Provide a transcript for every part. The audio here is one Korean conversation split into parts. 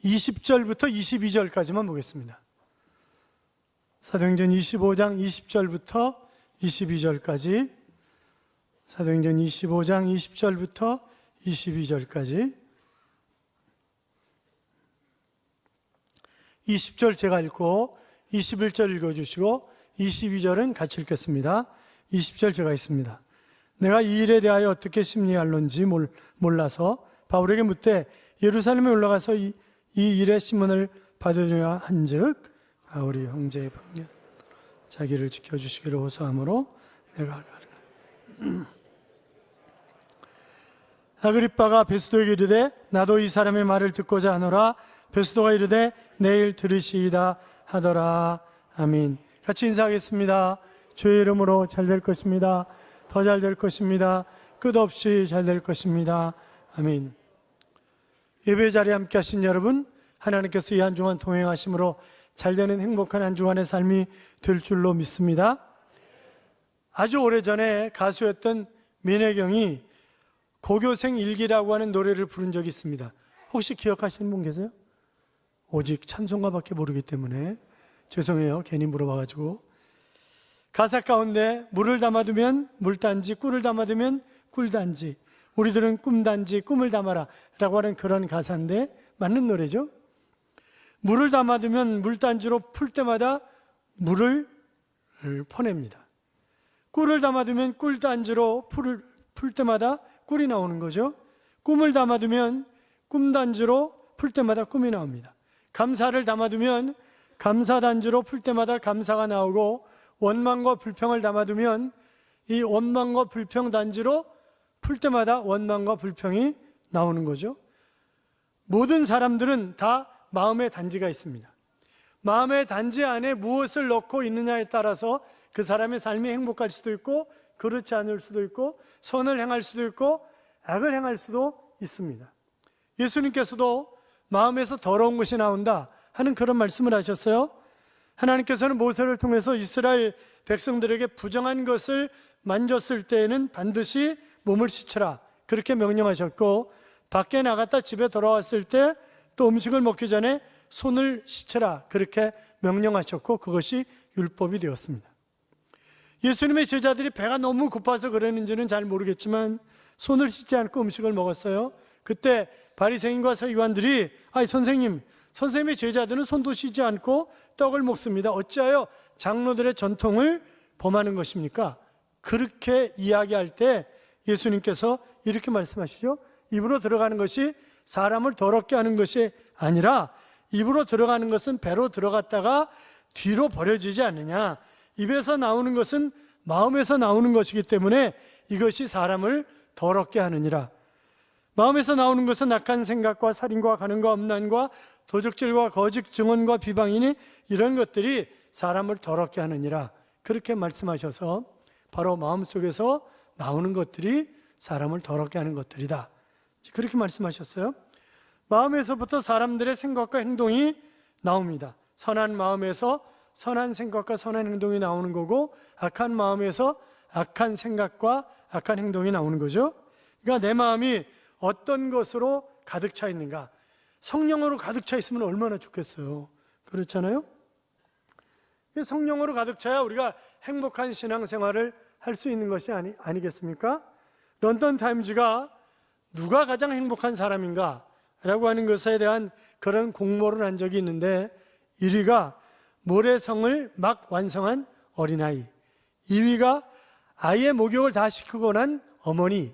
20절부터 22절까지만 보겠습니다. 사도행전 25장 20절부터 22절까지, 사도행전 25장 20절부터 22절까지, 20절 제가 읽고 21절 읽어주시고 22절은 같이 읽겠습니다. 20절 제가 읽습니다. 내가 이 일에 대하여 어떻게 심리할런지 몰라서 바울에게 묻되 예루살렘에 올라가서 이 일의 심문을 받으려 한즉 바울이 형제의 방면 자기를 지켜주시기를 호소하므로 내가 가르라. 아그리빠가 베스도에게 이르되 나도 이 사람의 말을 듣고자 하노라. 베스도가 이르되 내일 들으시이다 하더라. 아멘. 같이 인사하겠습니다. 주의 이름으로 잘 될 것입니다. 더 잘 될 것입니다. 끝없이 잘 될 것입니다. 아멘. 예배 자리에 함께 하신 여러분, 하나님께서 이 한 주간 동행하심으로 잘되는 행복한 한 주간의 삶이 될 줄로 믿습니다. 아주 오래전에 가수였던 민혜경이 고교생 일기라고 하는 노래를 부른 적이 있습니다. 혹시 기억하시는 분 계세요? 오직 찬송가밖에 모르기 때문에 죄송해요. 괜히 물어봐가지고. 가사 가운데 물을 담아두면 물단지, 꿀을 담아두면 꿀단지, 우리들은 꿈단지, 꿈을 담아라 라고 하는 그런 가사인데 맞는 노래죠. 물을 담아두면 물단지로 풀 때마다 물을 퍼냅니다. 꿀을 담아두면 꿀단지로 풀 때마다 꿀이 나오는 거죠. 꿈을 담아두면 꿈단지로 풀 때마다 꿈이 나옵니다. 감사를 담아두면 감사단지로 풀 때마다 감사가 나오고, 원망과 불평을 담아두면 이 원망과 불평 단지로 풀 때마다 원망과 불평이 나오는 거죠. 모든 사람들은 다 마음의 단지가 있습니다. 마음의 단지 안에 무엇을 넣고 있느냐에 따라서 그 사람의 삶이 행복할 수도 있고 그렇지 않을 수도 있고, 선을 행할 수도 있고 악을 행할 수도 있습니다. 예수님께서도 마음에서 더러운 것이 나온다 하는 그런 말씀을 하셨어요. 하나님께서는 모세를 통해서 이스라엘 백성들에게 부정한 것을 만졌을 때에는 반드시 몸을 씻으라 그렇게 명령하셨고, 밖에 나갔다 집에 돌아왔을 때 또 음식을 먹기 전에 손을 씻으라 그렇게 명령하셨고, 그것이 율법이 되었습니다. 예수님의 제자들이 배가 너무 고파서 그랬는지는 잘 모르겠지만 손을 씻지 않고 음식을 먹었어요. 그때 바리새인과 서기관들이 선생님의 제자들은 손도 씻지 않고 떡을 먹습니다. 어찌하여 장로들의 전통을 범하는 것입니까? 그렇게 이야기할 때 예수님께서 이렇게 말씀하시죠. 입으로 들어가는 것이 사람을 더럽게 하는 것이 아니라 입으로 들어가는 것은 배로 들어갔다가 뒤로 버려지지 않느냐. 입에서 나오는 것은 마음에서 나오는 것이기 때문에 이것이 사람을 더럽게 하느니라. 마음에서 나오는 것은 악한 생각과 살인과 간음과 음란과 도적질과 거짓 증언과 비방이니 이런 것들이 사람을 더럽게 하느니라. 그렇게 말씀하셔서 바로 마음속에서 나오는 것들이 사람을 더럽게 하는 것들이다. 그렇게 말씀하셨어요. 마음에서부터 사람들의 생각과 행동이 나옵니다. 선한 마음에서 선한 생각과 선한 행동이 나오는 거고, 악한 마음에서 악한 생각과 악한 행동이 나오는 거죠. 그러니까 내 마음이 어떤 것으로 가득 차 있는가. 성령으로 가득 차 있으면 얼마나 좋겠어요. 그렇잖아요. 성령으로 가득 차야 우리가 행복한 신앙생활을 할 수 있는 것이 아니겠습니까? 런던 타임즈가 누가 가장 행복한 사람인가 라고 하는 것에 대한 그런 공모를 한 적이 있는데, 1위가 모래성을 막 완성한 어린아이, 2위가 아이의 목욕을 다 시키고 난 어머니,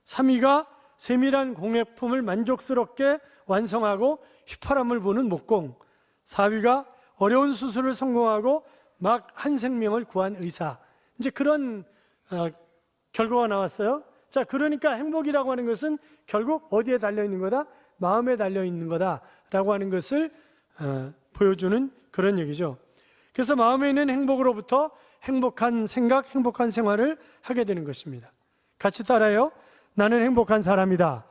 3위가 세밀한 공예품을 만족스럽게 완성하고 휘파람을 부는 목공, 4위가 어려운 수술을 성공하고 막 한 생명을 구한 의사. 이제 그런 결과가 나왔어요. 자, 그러니까 행복이라고 하는 것은 결국 어디에 달려있는 거다? 마음에 달려있는 거다라고 하는 것을 보여주는 그런 얘기죠. 그래서 마음에 있는 행복으로부터 행복한 생각, 행복한 생활을 하게 되는 것입니다. 같이 따라요. 나는 행복한 사람이다.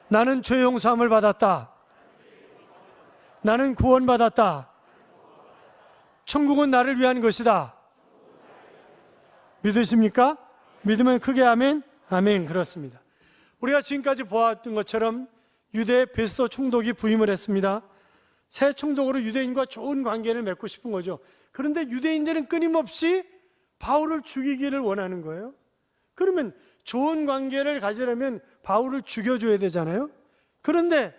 나는 죄 용서함을 받았다. 나는 구원받았다. 천국은 나를 위한 것이다. 믿으십니까? 믿으면 크게 아멘. 아멘. 그렇습니다. 우리가 지금까지 보았던 것처럼 유대 베스도 총독이 부임을 했습니다. 새 총독으로 유대인과 좋은 관계를 맺고 싶은 거죠. 그런데 유대인들은 끊임없이 바울을 죽이기를 원하는 거예요. 그러면 좋은 관계를 가지려면 바울을 죽여줘야 되잖아요. 그런데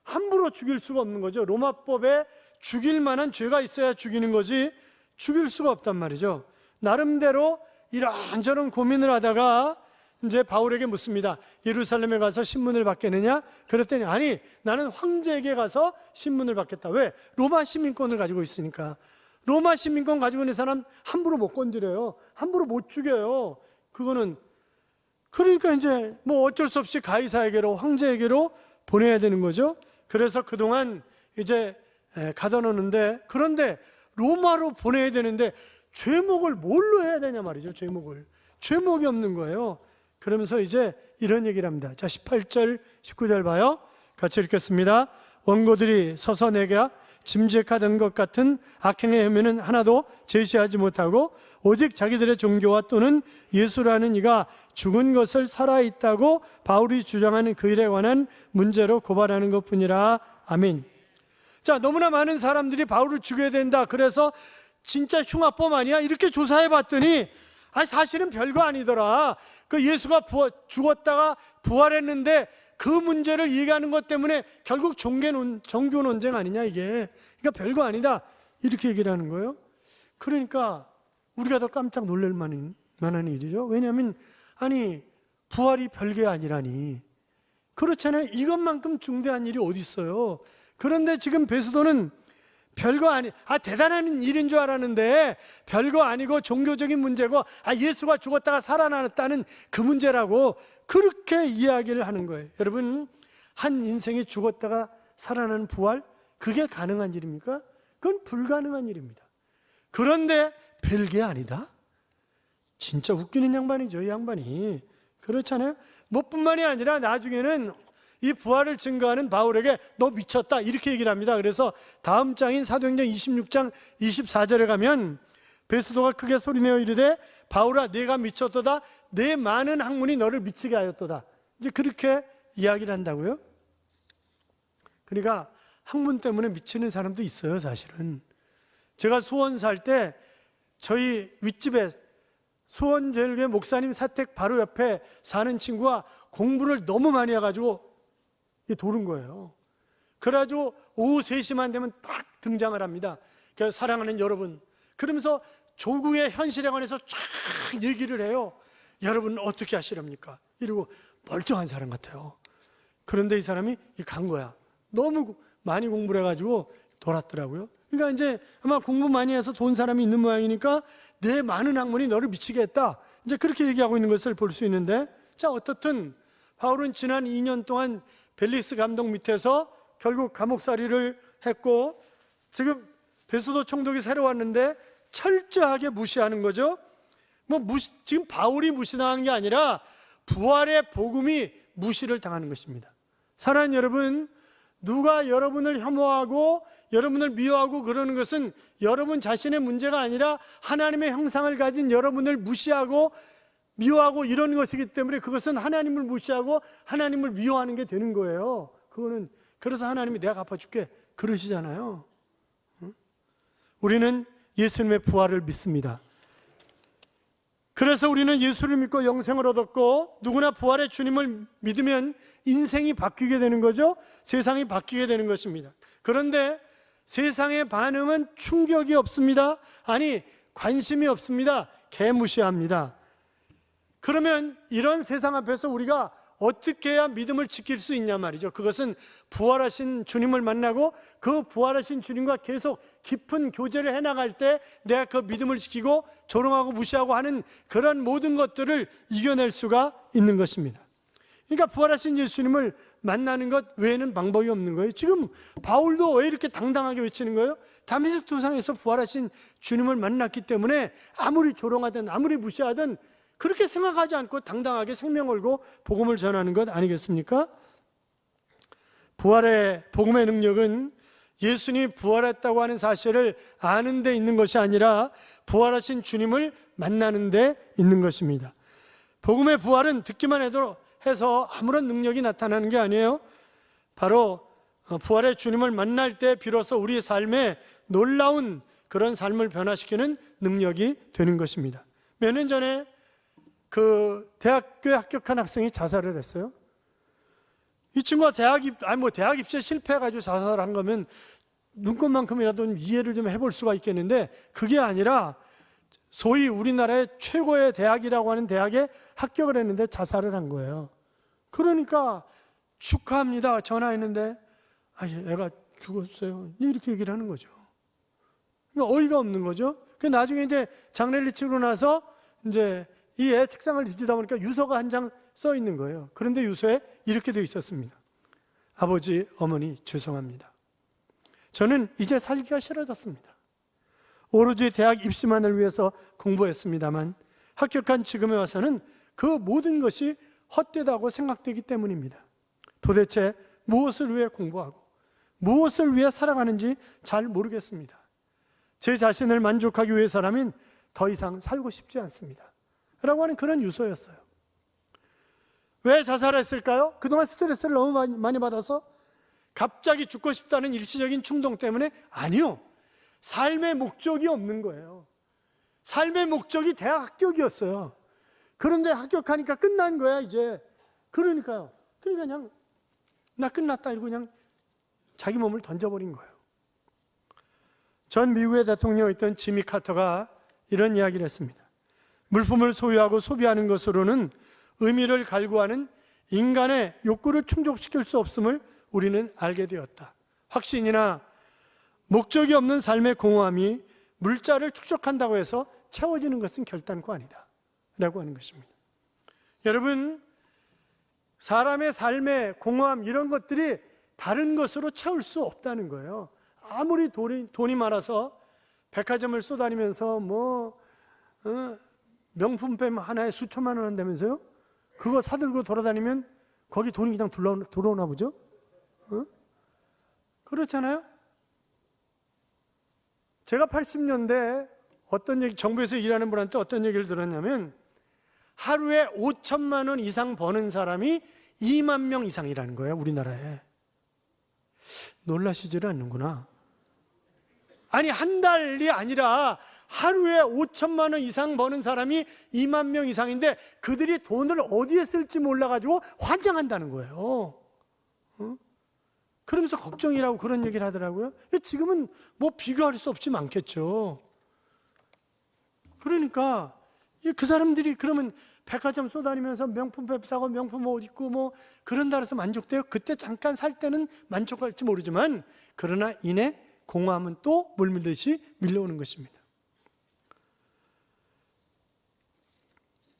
함부로 죽일 수가 없는 거죠. 로마법에 죽일 만한 죄가 있어야 죽이는 거지 죽일 수가 없단 말이죠. 나름대로 이런저런 고민을 하다가 이제 바울에게 묻습니다. 예루살렘에 가서 신문을 받겠느냐? 그랬더니 아니, 나는 황제에게 가서 신문을 받겠다. 왜? 로마 시민권을 가지고 있으니까. 로마 시민권 가지고 있는 사람 함부로 못 건드려요. 함부로 못 죽여요. 그거는 그러니까 이제 뭐 어쩔 수 없이 가이사에게로, 황제에게로 보내야 되는 거죠. 그래서 그동안 이제 가다 놓는데, 그런데 로마로 보내야 되는데 죄목을 뭘로 해야 되냐 말이죠. 죄목이 없는 거예요. 그러면서 이제 이런 얘기를 합니다. 자, 18절 19절 봐요. 같이 읽겠습니다. 원고들이 서서 내가 짐작하던 것 같은 악행의 혐의는 하나도 제시하지 못하고 오직 자기들의 종교와 또는 예수라는 이가 죽은 것을 살아있다고 바울이 주장하는 그 일에 관한 문제로 고발하는 것뿐이라. 아멘. 자, 너무나 많은 사람들이 바울을 죽여야 된다, 그래서 진짜 흉악범 아니야? 이렇게 조사해 봤더니 사실은 별거 아니더라. 그 예수가 죽었다가 부활했는데 그 문제를 얘기하는 것 때문에 결국 종교 논쟁 아니냐 이게. 그러니까 별거 아니다, 이렇게 얘기를 하는 거예요. 그러니까 우리가 더 깜짝 놀랄 만한 일이죠. 왜냐하면 부활이 별게 아니라니. 그렇잖아요. 이것만큼 중대한 일이 어디 있어요. 그런데 지금 베스도는 별거 대단한 일인 줄 알았는데 별거 아니고 종교적인 문제고 예수가 죽었다가 살아났다는 그 문제라고 그렇게 이야기를 하는 거예요. 여러분, 한 인생이 죽었다가 살아나는 부활, 그게 가능한 일입니까? 그건 불가능한 일입니다. 그런데 별게 아니다? 진짜 웃기는 양반이죠, 이 양반이. 그렇잖아요. 뭐뿐만이 아니라 나중에는 이 부활을 증거하는 바울에게 너 미쳤다, 이렇게 얘기를 합니다. 그래서 다음 장인 사도행전 26장 24절에 가면 베스도가 크게 소리내어 이르되 바울아, 내가 미쳤도다. 내 많은 학문이 너를 미치게 하였도다. 이제 그렇게 이야기를 한다고요. 그러니까 학문 때문에 미치는 사람도 있어요, 사실은. 제가 수원 살 때 저희 윗집에 수원제일교회 목사님 사택 바로 옆에 사는 친구가 공부를 너무 많이 해가지고 도른 거예요. 그래가지고 오후 3시만 되면 딱 등장을 합니다. 사랑하는 여러분, 그러면서 조국의 현실에 관해서 쫙 얘기를 해요. 여러분 어떻게 하시렵니까? 이러고 멀쩡한 사람 같아요. 그런데 이 사람이 간 거야. 너무 많이 공부를 해가지고 돌았더라고요. 그러니까 이제 아마 공부 많이 해서 돈 사람이 있는 모양이니까 내 많은 학문이 너를 미치게 했다, 이제 그렇게 얘기하고 있는 것을 볼 수 있는데, 자, 어떻든 바울은 지난 2년 동안 벨리스 감독 밑에서 결국 감옥살이를 했고, 지금 베스도 총독이 새로 왔는데 철저하게 무시하는 거죠. 지금 바울이 무시당한 게 아니라 부활의 복음이 무시를 당하는 것입니다. 사랑하는 여러분, 누가 여러분을 혐오하고 여러분을 미워하고 그러는 것은 여러분 자신의 문제가 아니라 하나님의 형상을 가진 여러분을 무시하고 미워하고 이런 것이기 때문에 그것은 하나님을 무시하고 하나님을 미워하는 게 되는 거예요. 그래서 하나님이 내가 갚아줄게 그러시잖아요. 우리는 예수님의 부활을 믿습니다. 그래서 우리는 예수를 믿고 영생을 얻었고, 누구나 부활의 주님을 믿으면 인생이 바뀌게 되는 거죠. 세상이 바뀌게 되는 것입니다. 그런데 세상의 반응은 충격이 없습니다. 관심이 없습니다. 개무시합니다. 그러면 이런 세상 앞에서 우리가 어떻게 해야 믿음을 지킬 수 있냐 말이죠. 그것은 부활하신 주님을 만나고 그 부활하신 주님과 계속 깊은 교제를 해나갈 때 내가 그 믿음을 지키고 조롱하고 무시하고 하는 그런 모든 것들을 이겨낼 수가 있는 것입니다. 그러니까 부활하신 예수님을 만나는 것 외에는 방법이 없는 거예요. 지금 바울도 왜 이렇게 당당하게 외치는 거예요? 다메섹 도상에서 부활하신 주님을 만났기 때문에 아무리 조롱하든 아무리 무시하든 그렇게 생각하지 않고 당당하게 생명 걸고 복음을 전하는 것 아니겠습니까? 부활의 복음의 능력은 예수님이 부활했다고 하는 사실을 아는 데 있는 것이 아니라 부활하신 주님을 만나는 데 있는 것입니다. 복음의 부활은 듣기만 해서 아무런 능력이 나타나는 게 아니에요. 바로 부활의 주님을 만날 때 비로소 우리의 삶에 놀라운 그런 삶을 변화시키는 능력이 되는 것입니다. 몇 년 전에 그 대학교에 합격한 학생이 자살을 했어요. 이 친구가 대학 입시에 실패해가지고 자살한 거면 눈꽃만큼이라도 이해를 좀 해볼 수가 있겠는데, 그게 아니라 소위 우리나라의 최고의 대학이라고 하는 대학에 합격을 했는데 자살을 한 거예요. 그러니까 축하합니다 전화했는데 애가 죽었어요 이렇게 얘기를 하는 거죠. 그러니까 어이가 없는 거죠. 그 나중에 이제 장례를 치르고 나서 이제 이 애 책상을 뒤지다 보니까 유서가 한 장 써 있는 거예요. 그런데 유서에 이렇게 되어 있었습니다. 아버지, 어머니 죄송합니다. 저는 이제 살기가 싫어졌습니다. 오로지 대학 입시만을 위해서 공부했습니다만 합격한 지금에 와서는 그 모든 것이 헛되다고 생각되기 때문입니다. 도대체 무엇을 위해 공부하고 무엇을 위해 살아가는지 잘 모르겠습니다. 제 자신을 만족하기 위해서라면 더 이상 살고 싶지 않습니다 라고 하는 그런 유서였어요. 왜 자살했을까요? 그동안 스트레스를 너무 많이 받아서? 갑자기 죽고 싶다는 일시적인 충동 때문에? 아니요. 삶의 목적이 없는 거예요. 삶의 목적이 대학 합격이었어요. 그런데 합격하니까 끝난 거야 이제. 그러니까 그냥 나 끝났다 이러고 그냥 자기 몸을 던져버린 거예요. 전 미국의 대통령이었던 지미 카터가 이런 이야기를 했습니다. 물품을 소유하고 소비하는 것으로는 의미를 갈구하는 인간의 욕구를 충족시킬 수 없음을 우리는 알게 되었다. 확신이나 목적이 없는 삶의 공허함이 물자를 축적한다고 해서 채워지는 것은 결단코 아니다 라고 하는 것입니다. 여러분, 사람의 삶의 공허함 이런 것들이 다른 것으로 채울 수 없다는 거예요. 아무리 돈이 많아서 백화점을 쏘다니면서 명품백 하나에 수천만 원 한다면서요? 그거 사들고 돌아다니면 거기 돈이 그냥 들어오나 보죠? 그렇잖아요? 제가 80년대 정부에서 일하는 분한테 어떤 얘기를 들었냐면 하루에 5천만 원 이상 버는 사람이 2만 명 이상이라는 거예요, 우리나라에. 놀라시지를 않는구나. 아니, 한 달이 아니라 하루에 5천만 원 이상 버는 사람이 2만 명 이상인데 그들이 돈을 어디에 쓸지 몰라가지고 환장한다는 거예요. 그러면서 걱정이라고 그런 얘기를 하더라고요. 지금은 뭐 비교할 수 없이 많겠죠. 그러니까 그 사람들이 그러면 백화점 쏘다니면서 명품백 사고 명품 옷 입고 그런다 해서 만족돼요? 그때 잠깐 살 때는 만족할지 모르지만 그러나 이내 공허함은 또 물밀듯이 밀려오는 것입니다.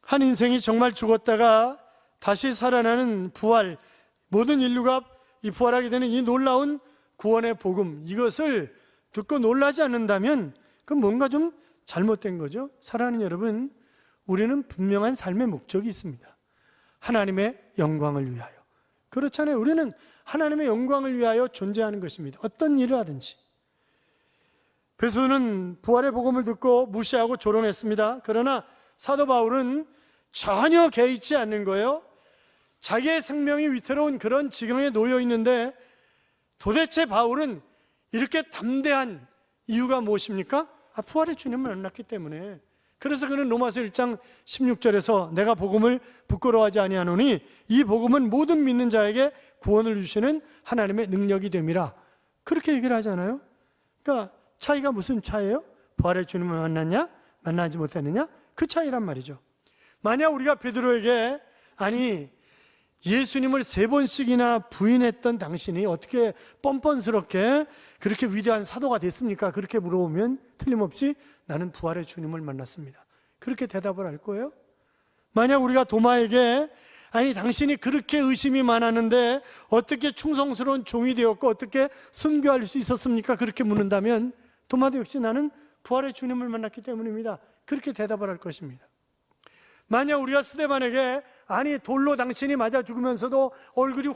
한 인생이 정말 죽었다가 다시 살아나는 부활, 모든 인류가 이 부활하게 되는 이 놀라운 구원의 복음, 이것을 듣고 놀라지 않는다면 그건 뭔가 좀 잘못된 거죠. 사랑하는 여러분, 우리는 분명한 삶의 목적이 있습니다. 하나님의 영광을 위하여. 그렇잖아요. 우리는 하나님의 영광을 위하여 존재하는 것입니다. 어떤 일을 하든지. 베드로는 부활의 복음을 듣고 무시하고 조롱했습니다. 그러나 사도 바울은 전혀 개의치 않는 거예요. 자기의 생명이 위태로운 그런 지경에 놓여 있는데 도대체 바울은 이렇게 담대한 이유가 무엇입니까? 부활의 주님을 만났기 때문에. 그래서 그는 로마서 1장 16절에서 내가 복음을 부끄러워하지 아니하노니 이 복음은 모든 믿는 자에게 구원을 주시는 하나님의 능력이 됨이라, 그렇게 얘기를 하잖아요. 그러니까 차이가 무슨 차이예요? 부활의 주님을 만났냐? 만나지 못했느냐? 그 차이란 말이죠. 만약 우리가 베드로에게 아니 예수님을 3번씩이나 부인했던 당신이 어떻게 뻔뻔스럽게 그렇게 위대한 사도가 됐습니까? 그렇게 물어보면 틀림없이 나는 부활의 주님을 만났습니다, 그렇게 대답을 할 거예요. 만약 우리가 도마에게 아니 당신이 그렇게 의심이 많았는데 어떻게 충성스러운 종이 되었고 어떻게 순교할 수 있었습니까? 그렇게 묻는다면 도마도 역시 나는 부활의 주님을 만났기 때문입니다, 그렇게 대답을 할 것입니다. 만약 우리가 스데반에게 아니 돌로 당신이 맞아 죽으면서도 얼굴이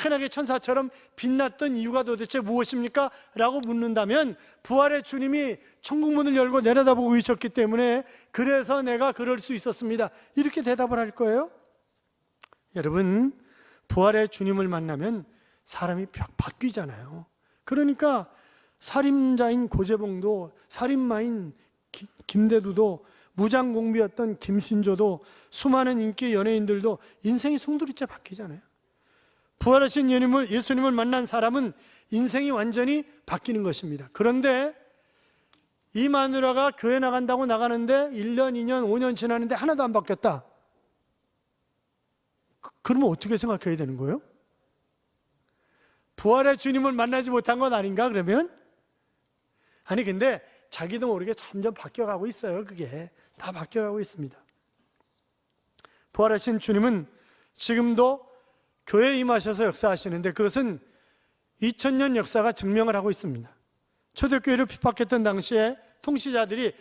환하게 천사처럼 빛났던 이유가 도대체 무엇입니까? 라고 묻는다면 부활의 주님이 천국문을 열고 내려다보고 계셨기 때문에 그래서 내가 그럴 수 있었습니다, 이렇게 대답을 할 거예요. 여러분, 부활의 주님을 만나면 사람이 바뀌잖아요. 그러니까 살인자인 고재봉도, 살인마인 김대두도, 무장공비였던 김신조도, 수많은 인기 연예인들도 인생이 송두리째 바뀌잖아요. 부활하신 예수님을 만난 사람은 인생이 완전히 바뀌는 것입니다. 그런데 이 마누라가 교회 나간다고 나가는데 1년, 2년, 5년 지났는데 하나도 안 바뀌었다. 그러면 어떻게 생각해야 되는 거예요? 부활의 주님을 만나지 못한 건 아닌가 그러면? 아니 근데 자기도 모르게 점점 바뀌어가고 있어요. 그게 다 바뀌어가고 있습니다. 부활하신 주님은 지금도 교회에 임하셔서 역사하시는데 그것은 2000년 역사가 증명을 하고 있습니다. 초대교회를 핍박했던 당시에 통치자들이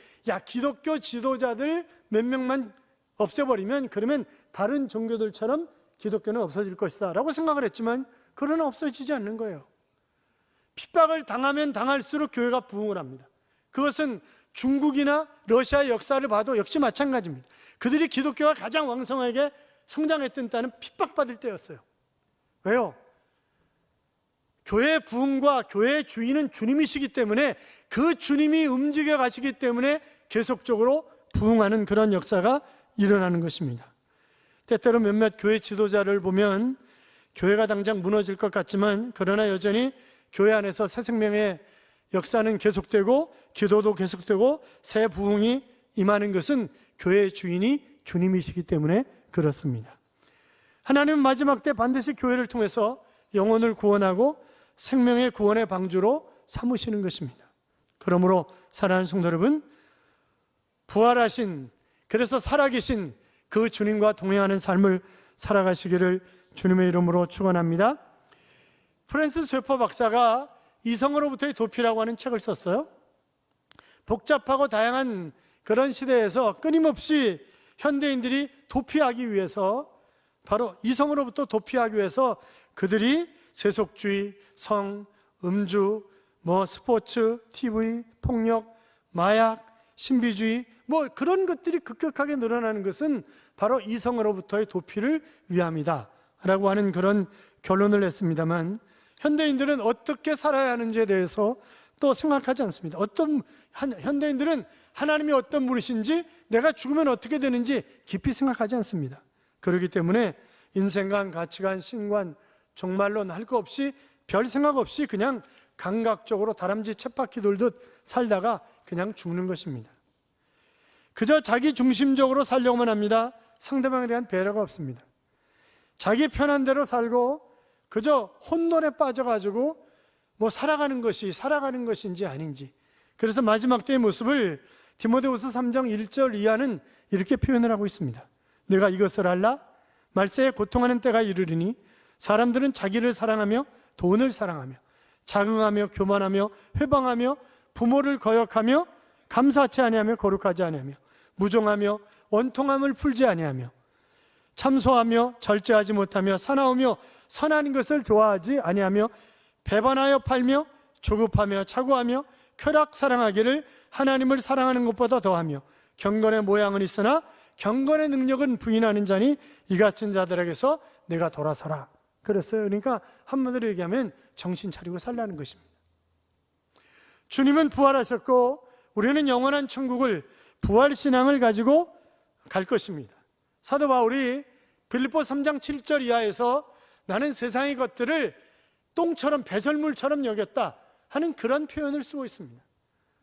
기독교 지도자들 몇 명만 없애버리면 그러면 다른 종교들처럼 기독교는 없어질 것이다 라고 생각을 했지만 그러나 없어지지 않는 거예요. 핍박을 당하면 당할수록 교회가 부흥을 합니다. 그것은 중국이나 러시아의 역사를 봐도 역시 마찬가지입니다. 그들이 기독교가 가장 왕성하게 성장했던 때는 핍박받을 때였어요. 왜요? 교회의 부흥과 교회의 주인은 주님이시기 때문에 그 주님이 움직여 가시기 때문에 계속적으로 부흥하는 그런 역사가 일어나는 것입니다. 때때로 몇몇 교회 지도자를 보면 교회가 당장 무너질 것 같지만 그러나 여전히 교회 안에서 새 생명의 역사는 계속되고 기도도 계속되고 새 부흥이 임하는 것은 교회의 주인이 주님이시기 때문에 그렇습니다. 하나님은 마지막 때 반드시 교회를 통해서 영혼을 구원하고 생명의 구원의 방주로 삼으시는 것입니다. 그러므로 사랑하는 성도 여러분, 부활하신, 그래서 살아계신 그 주님과 동행하는 삶을 살아가시기를 주님의 이름으로 축원합니다. 프랜시스 셰퍼 박사가 이성으로부터의 도피라고 하는 책을 썼어요. 복잡하고 다양한 그런 시대에서 끊임없이 현대인들이 도피하기 위해서, 바로 이성으로부터 도피하기 위해서 그들이 세속주의, 성, 음주, 스포츠, TV, 폭력, 마약, 신비주의 그런 것들이 급격하게 늘어나는 것은 바로 이성으로부터의 도피를 위함이다 라고 하는 그런 결론을 냈습니다만 현대인들은 어떻게 살아야 하는지에 대해서 또 생각하지 않습니다. 현대인들은 하나님이 어떤 분이신지, 내가 죽으면 어떻게 되는지 깊이 생각하지 않습니다. 그렇기 때문에 인생관, 가치관, 신관, 종말론 할 거 없이 별 생각 없이 그냥 감각적으로 다람쥐 쳇바퀴 돌듯 살다가 그냥 죽는 것입니다. 그저 자기 중심적으로 살려고만 합니다. 상대방에 대한 배려가 없습니다. 자기 편한 대로 살고 그저 혼돈에 빠져가지고 살아가는 것인지 아닌지. 그래서 마지막 때의 모습을 디모데후서 3장 1절 이하는 이렇게 표현을 하고 있습니다. 내가 이것을 알라? 말세에 고통하는 때가 이르리니 사람들은 자기를 사랑하며 돈을 사랑하며 자긍하며 교만하며 회방하며 부모를 거역하며 감사치 아니하며 거룩하지 아니하며 무종하며 원통함을 풀지 아니하며 참소하며 절제하지 못하며 사나우며 선한 것을 좋아하지 아니하며 배반하여 팔며 조급하며 차고하며 쾌락 사랑하기를 하나님을 사랑하는 것보다 더하며 경건의 모양은 있으나 경건의 능력은 부인하는 자니 이 같은 자들에게서 내가 돌아서라 그랬어요. 그러니까 한마디로 얘기하면 정신 차리고 살라는 것입니다. 주님은 부활하셨고 우리는 영원한 천국을 부활신앙을 가지고 갈 것입니다. 사도 바울이 빌립보 3장 7절 이하에서 나는 세상의 것들을 똥처럼 배설물처럼 여겼다 하는 그런 표현을 쓰고 있습니다.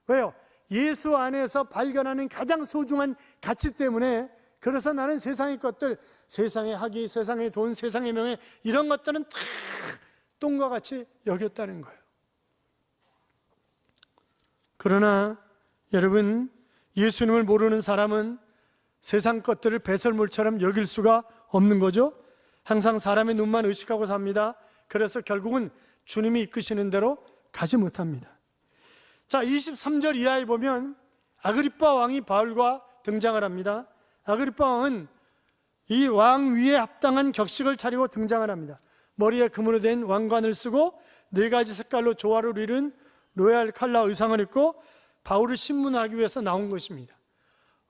왜요? 예수 안에서 발견하는 가장 소중한 가치 때문에, 그래서 나는 세상의 것들, 세상의 학위, 세상의 돈, 세상의 명예, 이런 것들은 다 똥과 같이 여겼다는 거예요. 그러나 여러분, 예수님을 모르는 사람은 세상 것들을 배설물처럼 여길 수가 없는 거죠. 항상 사람의 눈만 의식하고 삽니다. 그래서 결국은 주님이 이끄시는 대로 가지 못합니다. 자, 23절 이하에 보면 아그리빠 왕이 바울과 등장을 합니다. 아그리빠 왕은 이 왕 위에 합당한 격식을 차리고 등장을 합니다. 머리에 금으로 된 왕관을 쓰고 4가지 색깔로 조화를 이룬 로얄 칼라 의상을 입고 바울을 신문하기 위해서 나온 것입니다.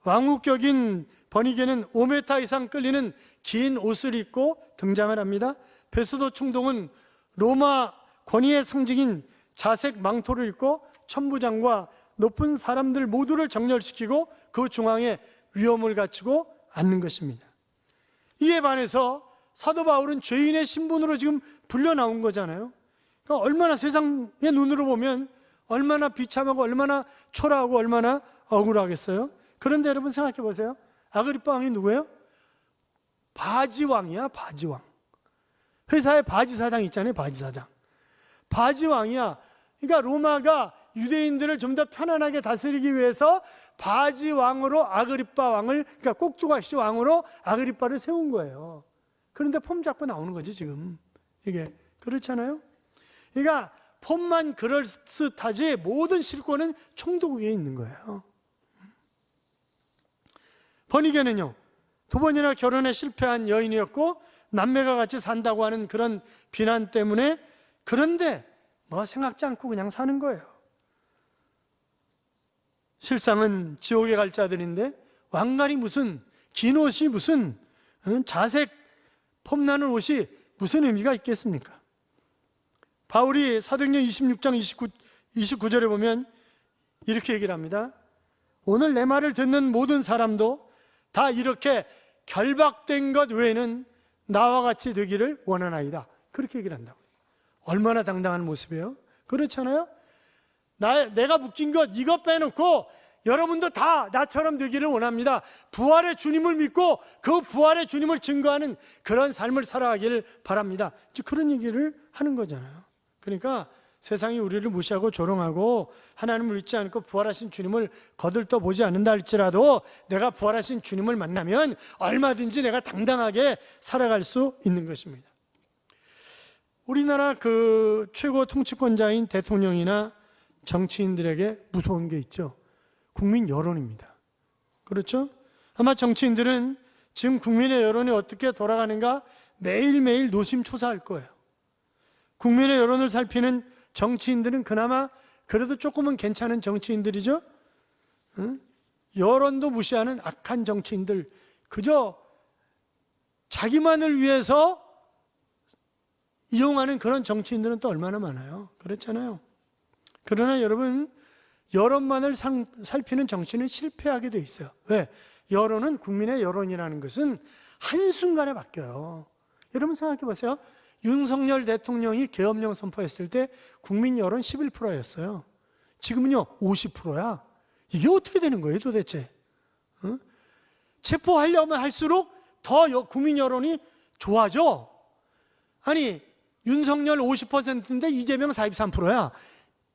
왕후격인 버니게는 5m 이상 끌리는 긴 옷을 입고 등장을 합니다. 베스도 총독은 로마 권위의 상징인 자색 망토를 입고 천부장과 높은 사람들 모두를 정렬시키고 그 중앙에 위엄을 갖추고 앉는 것입니다. 이에 반해서 사도 바울은 죄인의 신분으로 지금 불려 나온 거잖아요. 그러니까 얼마나 세상의 눈으로 보면 얼마나 비참하고 얼마나 초라하고 얼마나 억울하겠어요. 그런데 여러분 생각해 보세요. 아그리빠 왕이 누구예요? 바지왕이야. 바지왕. 회사에 바지사장 있잖아요. 바지사장. 바지왕이야. 그러니까 로마가 유대인들을 좀 더 편안하게 다스리기 위해서 바지왕으로 아그리빠 왕을, 그러니까 꼭두각시 왕으로 아그리빠를 세운 거예요. 그런데 폼 잡고 나오는 거지 지금. 이게 그렇잖아요. 그러니까 폼만 그럴듯하지 모든 실권은 총독에게 있는 거예요. 버니게는요, 2번이나 결혼에 실패한 여인이었고 남매가 같이 산다고 하는 그런 비난 때문에, 그런데 뭐 생각지 않고 그냥 사는 거예요. 실상은 지옥에 갈 자들인데 왕관이 무슨, 긴 옷이 무슨, 자색 폼나는 옷이 무슨 의미가 있겠습니까? 바울이 사도행전 26장 29절에 보면 이렇게 얘기를 합니다. 오늘 내 말을 듣는 모든 사람도 다 이렇게 결박된 것 외에는 나와 같이 되기를 원하나이다. 그렇게 얘기를 한다고요. 얼마나 당당한 모습이에요? 그렇잖아요? 내가 묶인 것 이것 빼놓고 여러분도 다 나처럼 되기를 원합니다. 부활의 주님을 믿고 그 부활의 주님을 증거하는 그런 삶을 살아가기를 바랍니다. 그런 얘기를 하는 거잖아요. 그러니까 세상이 우리를 무시하고 조롱하고 하나님을 믿지 않고 부활하신 주님을 거들떠 보지 않는다 할지라도 내가 부활하신 주님을 만나면 얼마든지 내가 당당하게 살아갈 수 있는 것입니다. 우리나라 그 최고 통치권자인 대통령이나 정치인들에게 무서운 게 있죠. 국민 여론입니다. 그렇죠? 아마 정치인들은 지금 국민의 여론이 어떻게 돌아가는가 매일매일 노심초사할 거예요. 국민의 여론을 살피는 정치인들은 그나마 그래도 조금은 괜찮은 정치인들이죠. 여론도 무시하는 악한 정치인들, 그저 자기만을 위해서 이용하는 그런 정치인들은 또 얼마나 많아요. 그렇잖아요. 그러나 여러분, 여론만을 살피는 정치는 실패하게 돼 있어요. 왜? 여론은, 국민의 여론이라는 것은 한순간에 바뀌어요. 여러분 생각해 보세요. 윤석열 대통령이 계엄령 선포했을 때 국민 여론 11%였어요. 지금은요 50%야. 이게 어떻게 되는 거예요 도대체? 체포하려면 할수록 더 국민 여론이 좋아져. 아니 윤석열 50%인데 이재명 43%야.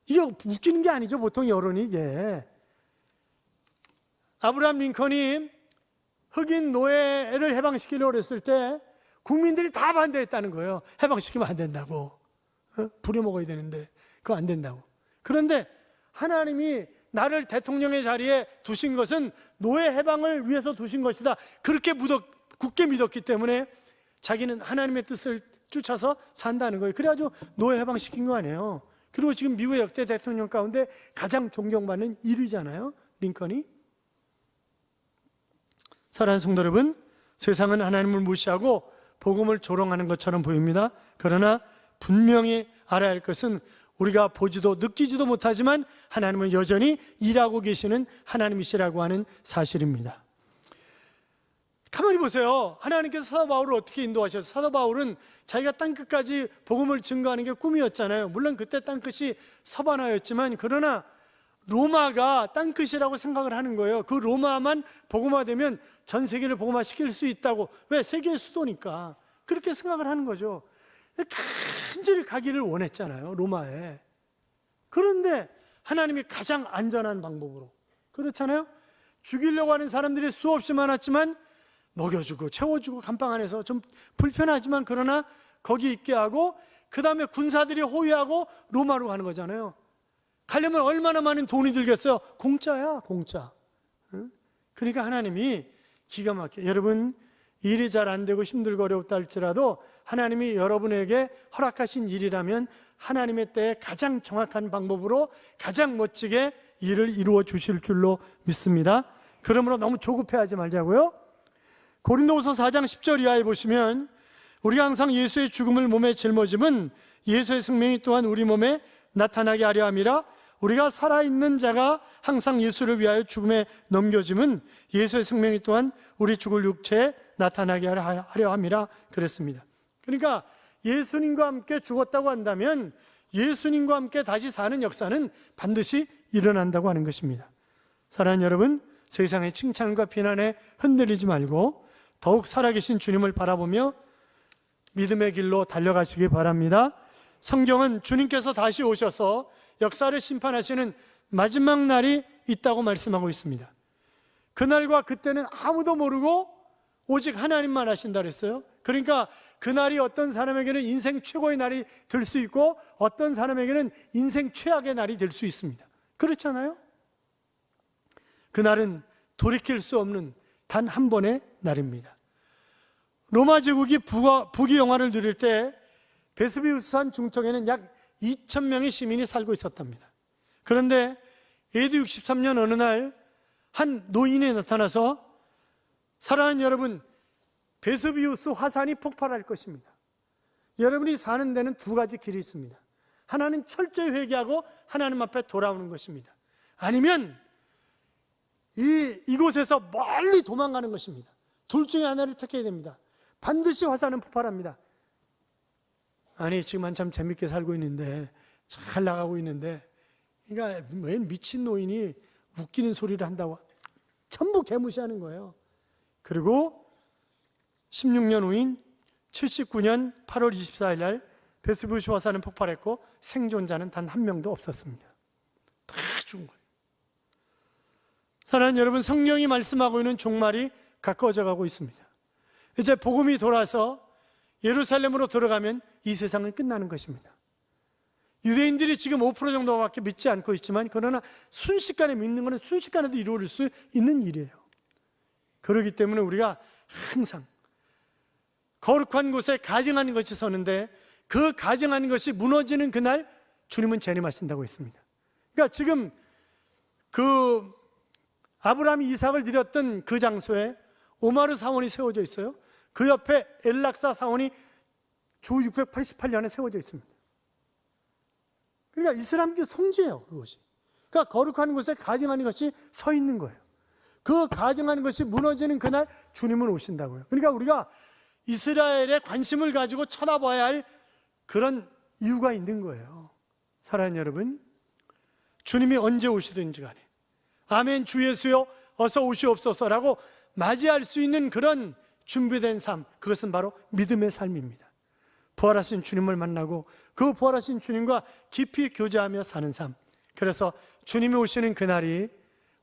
이게 웃기는 게 아니죠 보통 여론이. 이게 아브라함 링컨이 흑인 노예를 해방시키려고 했을 때 국민들이 다 반대했다는 거예요. 해방시키면 안 된다고. 부려먹어야 되는데 그거 안 된다고. 그런데 하나님이 나를 대통령의 자리에 두신 것은 노예 해방을 위해서 두신 것이다. 그렇게 굳게 믿었기 때문에 자기는 하나님의 뜻을 쫓아서 산다는 거예요. 그래가지고 노예 해방시킨 거 아니에요. 그리고 지금 미국의 역대 대통령 가운데 가장 존경받는 1위잖아요. 링컨이. 사랑하는 성도 여러분, 세상은 하나님을 무시하고 복음을 조롱하는 것처럼 보입니다. 그러나 분명히 알아야 할 것은 우리가 보지도 느끼지도 못하지만 하나님은 여전히 일하고 계시는 하나님이시라고 하는 사실입니다. 가만히 보세요. 하나님께서 사도 바울을 어떻게 인도하셨어요? 사도 바울은 자기가 땅끝까지 복음을 증거하는 게 꿈이었잖아요. 물론 그때 땅끝이 서바나였지만, 그러나 로마가 땅끝이라고 생각을 하는 거예요. 그 로마만 복음화되면 전 세계를 복음화시킬 수 있다고. 왜? 세계의 수도니까. 그렇게 생각을 하는 거죠. 간절히 가기를 원했잖아요, 로마에. 그런데 하나님이 가장 안전한 방법으로, 그렇잖아요. 죽이려고 하는 사람들이 수없이 많았지만 먹여주고 채워주고 감방 안에서 좀 불편하지만 그러나 거기 있게 하고, 그 다음에 군사들이 호위하고 로마로 가는 거잖아요. 가려면 얼마나 많은 돈이 들겠어요? 공짜야, 공짜. 그러니까 하나님이 기가 막혀. 여러분, 일이 잘 안 되고 힘들고 어렵다 할지라도 하나님이 여러분에게 허락하신 일이라면 하나님의 때에 가장 정확한 방법으로 가장 멋지게 일을 이루어 주실 줄로 믿습니다. 그러므로 너무 조급해하지 말자고요. 고린도후서 4장 10절 이하에 보시면 우리가 항상 예수의 죽음을 몸에 짊어짐은 예수의 생명이 또한 우리 몸에 나타나게 하려 함이라. 우리가 살아있는 자가 항상 예수를 위하여 죽음에 넘겨짐은 예수의 생명이 또한 우리 죽을 육체에 나타나게 하려 함이라 그랬습니다. 그러니까 예수님과 함께 죽었다고 한다면 예수님과 함께 다시 사는 역사는 반드시 일어난다고 하는 것입니다. 사랑하는 여러분, 세상의 칭찬과 비난에 흔들리지 말고 더욱 살아계신 주님을 바라보며 믿음의 길로 달려가시기 바랍니다. 성경은 주님께서 다시 오셔서 역사를 심판하시는 마지막 날이 있다고 말씀하고 있습니다. 그날과 그때는 아무도 모르고 오직 하나님만 하신다 그랬어요. 그러니까 그날이 어떤 사람에게는 인생 최고의 날이 될 수 있고 어떤 사람에게는 인생 최악의 날이 될 수 있습니다. 그렇잖아요? 그날은 돌이킬 수 없는 단 한 번의 날입니다. 로마 제국이 북위 영화를 누릴 때 베스비우스산 중통에는 약 2,000명의 시민이 살고 있었답니다. 그런데 AD 63년 어느 날 한 노인이 나타나서 사랑하는 여러분, 베스비우스 화산이 폭발할 것입니다. 여러분이 사는 데는 두 가지 길이 있습니다. 하나는 철저히 회개하고 하나님 앞에 돌아오는 것입니다. 아니면 이곳에서 멀리 도망가는 것입니다. 둘 중에 하나를 택해야 됩니다. 반드시 화산은 폭발합니다. 아니, 지금 한참 재밌게 살고 있는데, 잘 나가고 있는데, 그러니까 왜 미친 노인이 웃기는 소리를 한다고 전부 개무시하는 거예요. 그리고 16년 후인 79년 8월 24일 날 베스비우스 화산은 폭발했고 생존자는 단 한 명도 없었습니다. 다 죽은 거예요. 사랑하는 여러분, 성경이 말씀하고 있는 종말이 가까워져 가고 있습니다. 이제 복음이 돌아서 예루살렘으로 들어가면 이 세상은 끝나는 것입니다. 유대인들이 지금 5% 정도밖에 믿지 않고 있지만 그러나 순식간에 믿는 것은 순식간에도 이루어질 수 있는 일이에요. 그렇기 때문에 우리가 항상 거룩한 곳에 가증하는 것이 서는데 그 가증하는 것이 무너지는 그날 주님은 재림하신다고 했습니다. 그러니까 지금 그 아브라함이 이삭을 드렸던 그 장소에 오마르 사원이 세워져 있어요. 그 옆에 엘락사 사원이 주 688년에 세워져 있습니다. 그러니까 이슬람교 성지예요, 그것이. 그러니까 거룩한 곳에 가증하는 것이 서 있는 거예요. 그 가증하는 것이 무너지는 그날 주님은 오신다고요. 그러니까 우리가 이스라엘에 관심을 가지고 쳐다봐야 할 그런 이유가 있는 거예요. 사랑하는 여러분, 주님이 언제 오시든지 간에 아멘 주 예수여 어서 오시옵소서라고 맞이할 수 있는 그런 준비된 삶, 그것은 바로 믿음의 삶입니다. 부활하신 주님을 만나고 그 부활하신 주님과 깊이 교제하며 사는 삶. 그래서 주님이 오시는 그날이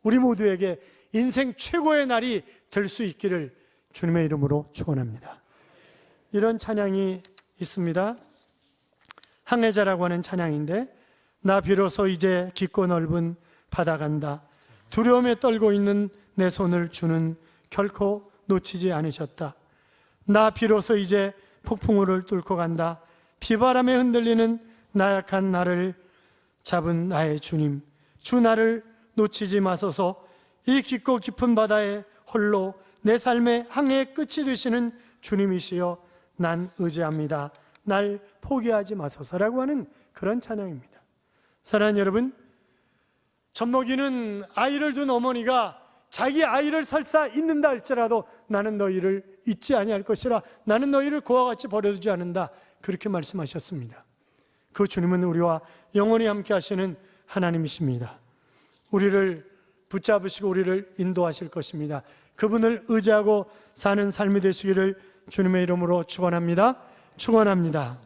우리 모두에게 인생 최고의 날이 될 수 있기를 주님의 이름으로 축원합니다. 이런 찬양이 있습니다. 항해자라고 하는 찬양인데, 나 비로소 이제 깊고 넓은 바다 간다. 두려움에 떨고 있는 내 손을 주는 결코 놓치지 않으셨다. 나 비로소 이제 폭풍우를 뚫고 간다. 비바람에 흔들리는 나약한 나를 잡은 나의 주님, 주 나를 놓치지 마소서. 이 깊고 깊은 바다에 홀로 내 삶의 항해의 끝이 되시는 주님이시여 난 의지합니다. 날 포기하지 마소서라고 하는 그런 찬양입니다. 사랑하는 여러분, 젖먹이는 아이를 둔 어머니가 자기 아이를 설사 잊는다 할지라도 나는 너희를 잊지 아니할 것이라, 나는 너희를 그와 같이 버려두지 않는다, 그렇게 말씀하셨습니다. 그 주님은 우리와 영원히 함께 하시는 하나님이십니다. 우리를 붙잡으시고 우리를 인도하실 것입니다. 그분을 의지하고 사는 삶이 되시기를 주님의 이름으로 축원합니다. 축원합니다.